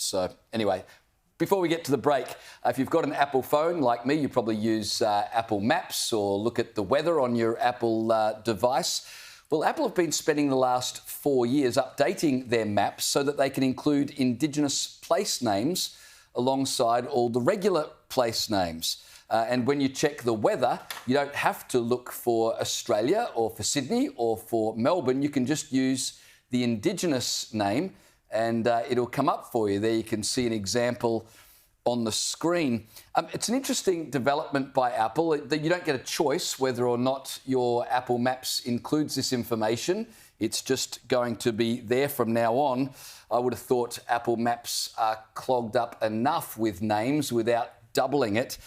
So anyway, before we get to the break, if you've got an Apple phone like me, you probably use Apple Maps or look at the weather on your Apple device. Well, Apple have been spending the last 4 years updating their maps so that they can include Indigenous place names alongside all the regular place names. And when you check the weather, you don't have to look for Australia or for Sydney or for Melbourne. You can just use the Indigenous name and it'll come up for you. There you can see an example on the screen. It's an interesting development by Apple that you don't get a choice whether or not your Apple Maps includes this information. It's just going to be there from now on. I would have thought Apple Maps are clogged up enough with names without doubling it.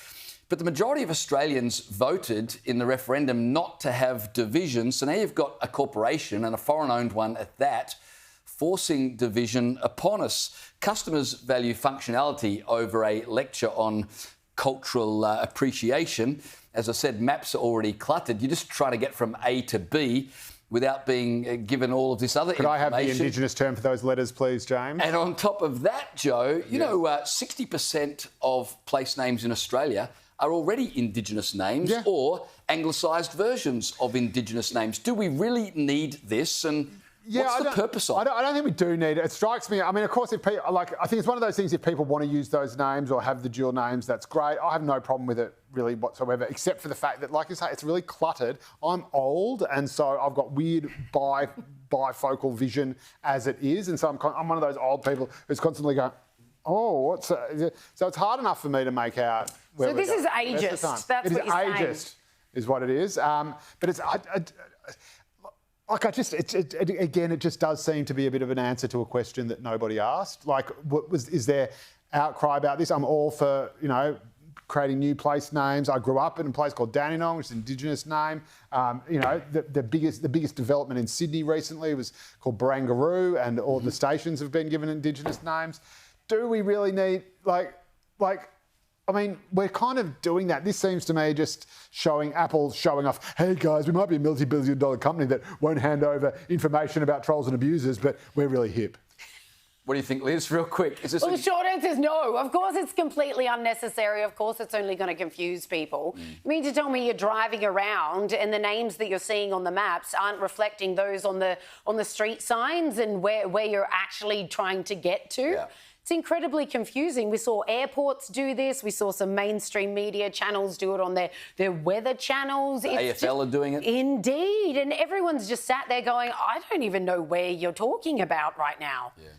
But the majority of Australians voted in the referendum not to have division. So now you've got a corporation, and a foreign-owned one at that, forcing division upon us. Customers value functionality over a lecture on cultural appreciation. As I said, maps are already cluttered. You're just trying to get from A to B without being given all of this other information. Could I have the Indigenous term for those letters, please, James? And on top of that, Joe, you know, 60% of place names in Australia are already Indigenous names or anglicised versions of Indigenous names. Do we really need this? And what's the purpose of it? I don't think we do need it. It strikes me, I mean, of course, if people, I think it's one of those things, if people want to use those names or have the dual names, that's great. I have no problem with it really whatsoever, except for the fact that, like you say, it's really cluttered. I'm old, and so I've got weird bifocal vision as it is, and so I'm one of those old people who's constantly going, oh, what's that? So it's hard enough for me to make out where we're going. So this is ageist. That's what you're saying. It is ageist, is what it is. But it's... again, it just does seem to be a bit of an answer to a question that nobody asked. Like, is there outcry about this? I'm all for, you know, creating new place names. I grew up in a place called Dandenong, which is an Indigenous name. You know, the biggest development in Sydney recently was called Barangaroo, and all the stations have been given Indigenous names. Do we really need, I mean, we're kind of doing that. This seems to me just Apple showing off, hey guys, we might be a multi-billion-dollar company that won't hand over information about trolls and abusers, but we're really hip. What do you think, Liz? Real quick. Well, the short answer is no. Of course, it's completely unnecessary. Of course, it's only going to confuse people. You mean to tell me you're driving around and the names that you're seeing on the maps aren't reflecting those on the street signs and where you're actually trying to get to? Yeah. It's incredibly confusing. We saw airports do this. We saw some mainstream media channels do it on their weather channels. The AFL are doing it. Indeed. And everyone's just sat there going, I don't even know where you're talking about right now. Yeah.